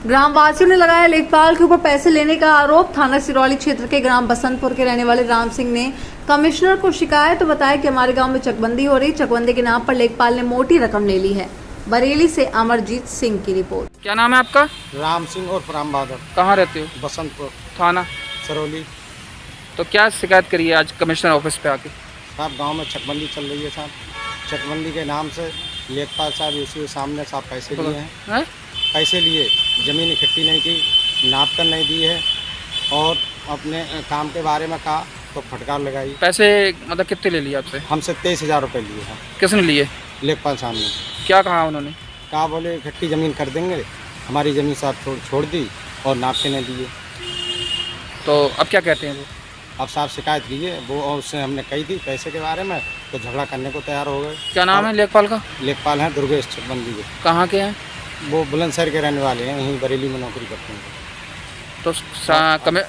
ग्रामवासियों ने लगाया लेखपाल के ऊपर पैसे लेने का आरोप। थाना सिरौली क्षेत्र के ग्राम बसंतपुर के रहने वाले राम सिंह ने कमिश्नर को शिकायत तो बताया कि हमारे गांव में चकबंदी हो रही, चकबंदी के नाम पर लेखपाल ने मोटी रकम ले ली है। बरेली से अमरजीत सिंह की रिपोर्ट। क्या नाम है आपका? राम सिंह और राम बहादुर। कहाँ रहते हो? बसंतपुर थाना सिरौली। तो क्या शिकायत करी है आज कमिश्नर ऑफिस पे आके? साहब गांव में चकबंदी चल रही है साहब। चकबंदी के नाम से लेखपाल साहब इसी सामने साहब पैसे लिए हैं। पैसे लिए, ज़मीन इकट्ठी नहीं की, नाप कर नहीं दी है और अपने काम के बारे में कहा तो फटकार लगाई। पैसे मतलब कितने ले लिए आपसे? हमसे 23,000 रुपये लिए हैं। किसने लिए? लेखपाल साहब ने। क्या कहा उन्होंने? कहा बोले इकट्ठी ज़मीन कर देंगे, हमारी ज़मीन साहब छोड़ दी और नाप के नहीं दिए। तो अब क्या कहते हैं वो? अब साहब शिकायत कीजिए, वो और उससे हमने कही थी पैसे के बारे में तो झगड़ा करने को तैयार हो गए। क्या नाम है लेखपाल का? लेखपाल हैं दुर्गेश चकबंदी के। कहाँ के हैं वो बुलंदशहर के रहने वाले हैं, यहीं बरेली में नौकरी करते हैं। तो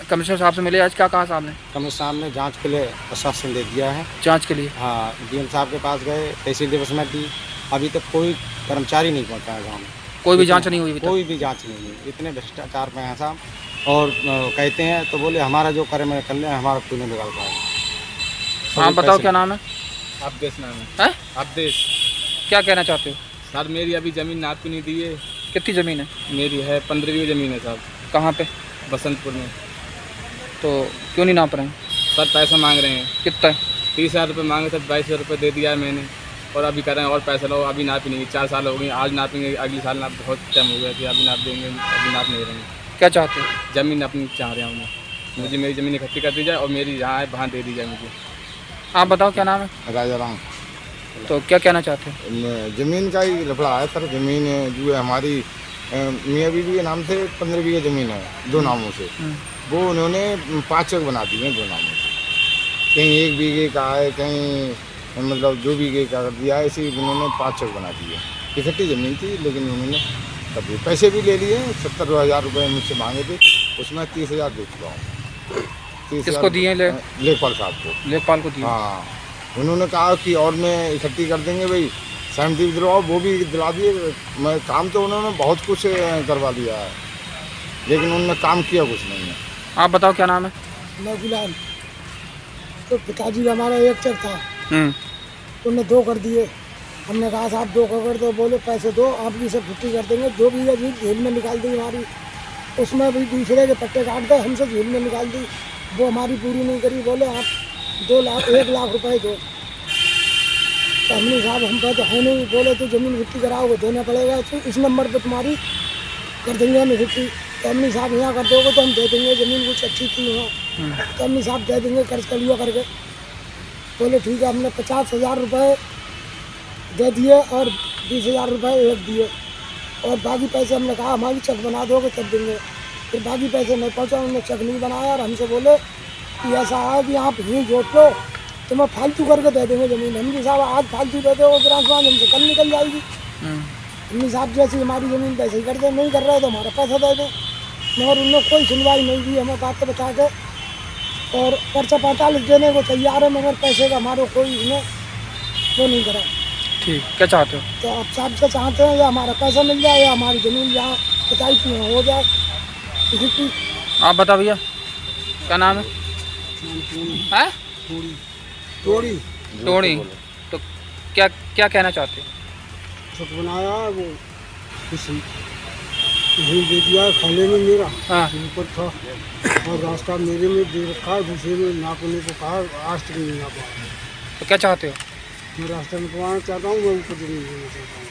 कमिश्नर साहब से मिले आज, क्या कहा साहब ने? कमिश्नर साहब ने जांच के लिए आश्वासन दे दिया है। जांच के लिए? हाँ, डीएम साहब के पास गए, तहसील दिवस में दी, अभी तक कोई कर्मचारी नहीं पहुँचा है गाँव में। कोई भी जांच नहीं हुई? कोई भी जांच नहीं हुई। इतने भ्रष्टाचार में हैं साहब। और कहते हैं तो बोले हमारा जो कर्म है कर ले, हमारा कोई नहीं निकाल पाएगा। हाँ बताओ क्या नाम है? अवधेश नाम है। अवधेश। क्या कहना चाहते हो? सर मेरी अभी ज़मीन नाप की नहीं दी है। कितनी ज़मीन है? मेरी है 15 बीघे ज़मीन है साहब। कहाँ पे? बसंतपुर में। तो क्यों नहीं नाप रहे हैं? सर पैसा मांग रहे हैं। कितना? 30,000 रुपये मांगे थे, 22,000 रुपये दे दिया है मैंने। और अभी कह रहे हैं और पैसा लो, अभी नाप ही नहीं। 4 साल हो गए, आज नापेंगे, अगले साल नाप। बहुत टाइम हो गया कि अभी नाप देंगे, अभी नाप नहीं देंगे। क्या चाहते हो? ज़मीन अपनी चाह रहा हूँ मैं। मुझे मेरी ज़मीन इकट्ठी कर दी जाए और मेरी जहाँ है वहाँ दे दी जाए मुझे। आप बताओ क्या नाम है? राजा राम। तो क्या कहना चाहते हो? ज़मीन का ही लफड़ा है सर। ज़मीन जो है हमारी मियाँ बीवी के नाम से 15 बीघे ज़मीन है, 2 नामों से। वो उन्होंने 5 चेक बना दिए हैं 2 नामों से। कहीं 1 बीघे का है, कहीं मतलब 2 बीघे का कर दिया है। इसी उन्होंने 5 चेक बना दिए। इकट्ठी ज़मीन थी लेकिन उन्होंने तभी पैसे भी ले लिए। 70,000 रुपये मुझसे मांगे थे, उसमें 30,000 दे चुका हूँ। किसको दिए? लेखपाल साहब को। लेखपाल को दिए? हाँ, उन्होंने कहा कि और में इकट्ठी कर देंगे भाई, सहमति दिलवाओ, वो भी दिला दिए। मैं काम तो उन्होंने बहुत कुछ करवा दिया है लेकिन उन्होंने काम किया कुछ नहीं है। आप बताओ क्या नाम है? मैं गुलाम। तो पिताजी का हमारा 1 चेक था, उन्होंने 2 कर दिए। हमने कहा साहब 2 कर दो, बोले पैसे दो, आपकी सब छुट्टी कर देंगे। 2 बीघे भी झील में निकाल दी हमारी, उसमें भी दूसरे के पट्टे काट गए, हमसे झील में निकाल दी। वो हमारी पूरी नहीं करी, बोले आप 1 लाख रुपए दो। तो हमने साहब हम तो है नहीं, बोले तो ज़मीन छुट्टी कराओगे देना पड़ेगा, तो इस नंबर पर तुम्हारी कर देंगे हम छुट्टी। तो हमने साहब यहाँ कर दोगे तो हम दे देंगे, ज़मीन कुछ अच्छी थी वहाँ। तो हमने साहब दे देंगे कर्ज कर लिया करके। बोले ठीक है। हमने 50,000 रुपये दे दिए और 20,000 रुपये एक दिए और बाकी पैसे हमने कहा हमारी चेक बना दोगे तब देंगे। फिर बाकी पैसे नहीं पहुँचा, उन्होंने चेक नहीं बनाया और हमसे बोले कि ऐसा है कि आप यहीं जोत लो तो मैं फालतू करके दे देंगे ज़मीन। हमने साहब आज फालतू दे दो, ग्राम हमसे कल निकल जाएगी। हमने साहब जैसे हमारी ज़मीन पैसे ही कर दे, नहीं कर रहे तो हमारा पैसा दे दें। मगर उन लोग कोई सुनवाई नहीं की, हमें बातें बता के और पर्चा 45 देने को तैयार है, मगर पैसे का हमारा कोई इसने वो नहीं करा। ठीक, क्या चाहते हो? तो आप साहब से चाहते हैं या हमारा पैसा मिल जाए या हमारी ज़मीन जहाँ पिताई की हो जाए। आप बताओ भैया क्या नाम है? टोड़ी टोनी। तो क्या क्या कहना चाहते हो? छत बनाया है वो किसी दे दिया है खाने में मेरा। हाँ। ऊपर था और रास्ता मेरे में दे रखा है, दूसरे में नापने को कहा, आज तक नहीं नापा। तो क्या चाहते हो? मैं रास्ते में पवाना चाहता हूँ, मैं ऊपर ज़मीन लेना चाहता हूँ।